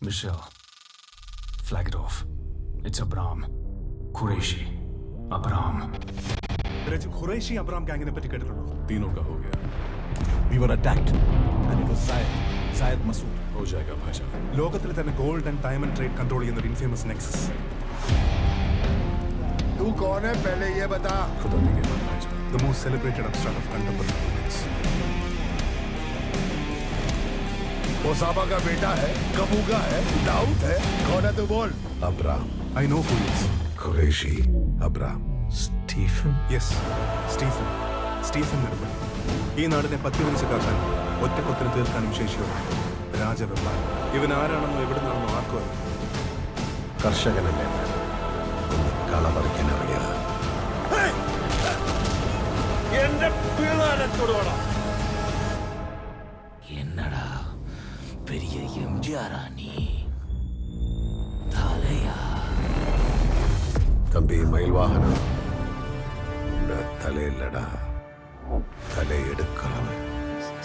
Michelle, flag it off. It's Abram. Qureshi. Abram. Qureshi Abram gang ने पति cut लो. तीनों का हो गया. We were attacked and it was Syed Masood. हो जाएगा भाईजान. ലോകത്തിൽ തന്നെ gold and diamond trade control ചെയ്യുന്ന ഒരു ഇൻഫേമസ് നെക്സസ്. तू कौन है पहले ये बता. खुदा नहीं कहता भाईजान. The most celebrated upstart of contemporary politics. Osama का बेटा है, कबू का है, दाऊद है. कौन है तू बोल. Abram. I know who he is. Qureshi. Abram. Stephen? Yes, Stephen. Stephen നെടുമ്പൻ. ഈ നാടിനെ പത്തിവരിച്ച് ഒറ്റക്കൊത്തിന് തീർക്കാനും ശേഷിയുള്ള രാജവെപ്പാൻ. ഇവൻ ആരാണെന്നോ എവിടെ നിന്നാണെന്നോ ആർക്കും അറിയാം. കർഷകനല്ലേ കള പറിക്കാൻ അറിയാ. என்னடா பெரிய எம்ஜிஆரா நீ? தலையா? തമ്പി മയിൽവാഹനം തലയില്ലടാ, തലയെടുക്കണം.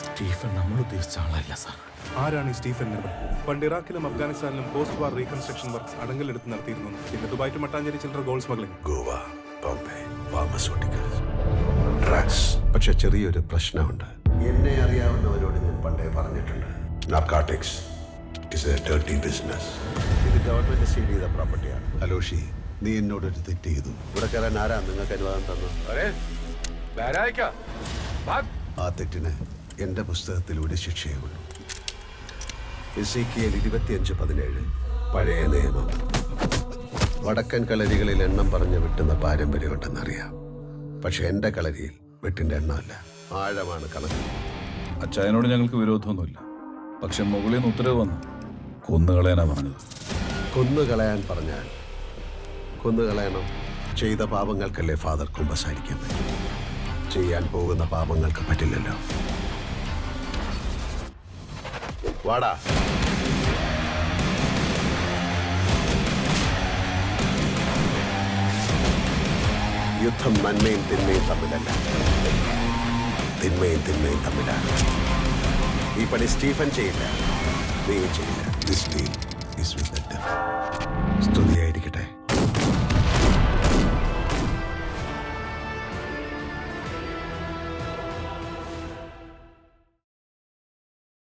സ്റ്റീഫൻ നമ്മൾ ഉദ്ദേശിച്ച ആളല്ല സാർ. ആരാണ് ഈ സ്റ്റീഫൻ നെടുമ്പൻ? പണ്ട് ഇറാഖിലും അഫ്ഗാനിസ്ഥാനിലും പോസ്റ്റ് വാർ റീകൺസ്ട്രക്ഷൻ വർക്ക്സ് അടങ്കലെടുത്ത് നടത്തിയിരുന്നു. പിന്നെ ദുബായ് ടു മട്ടാഞ്ചേരി ചില്ലറ gold smuggling. Goa, Bombay, pharmaceuticals, drugs. പക്ഷെ ചെറിയൊരു പ്രശ്നമുണ്ട്. എന്നെ അറിയാവുന്നവരോട് ഞാൻ പണ്ടേ പറഞ്ഞിട്ടുണ്ട്. Narcotics is A dirty business. ഇത് ഗവൺമെന്റ് സീൽ ചെയ്ത പ്രോപ്പർട്ടിയാണ്. അലോഷി, നീ എന്നോടൊരു തെറ്റ് ചെയ്തു. ഇവിടെ കയറാൻ ആരാ നിങ്ങൾക്ക് അനുവാദം തന്നു? ആ തെറ്റിന് എന്റെ പുസ്തകത്തിലൂടെ ശിക്ഷയേ ഉള്ളൂ. എസേക്കിയേൽ 25:17 പഴയ നിയമം. വടക്കൻ കളരികളിൽ എണ്ണം പറഞ്ഞ് വെട്ടുന്ന പാരമ്പര്യമുണ്ടെന്നറിയാം. പക്ഷെ എന്റെ കളരിയിൽ വെട്ടിന്റെ എണ്ണമല്ല, ആഴമാണ് കണക്ക്. അച്ചായനോട് ഞങ്ങൾക്ക് വിരോധമൊന്നുമില്ല. പക്ഷെ മുകളിൽ നിന്ന് ഉത്തരവ് വന്നു കൊന്നുകളയാനാ പറഞ്ഞത്. കൊന്നുകളയാൻ പറഞ്ഞാൽ കൊന്നുകളയണം. ചെയ്ത പാപങ്ങൾക്കല്ലേ ഫാദർ കുമ്പസാരിക്കാൻ പറ്റും. ചെയ്യാൻ പോകുന്ന പാപങ്ങൾക്ക് പറ്റില്ലല്ലോ. വാടാ. യുദ്ധം നന്മയും തിന്മയും തമ്മിലല്ല, തിന്മയും തിന്മയും തമ്മിലാണ്. ഈ പണി സ്റ്റീഫൻ ചെയ്യില്ല, നീ ചെയ്യില്ല. This deal is with the devil.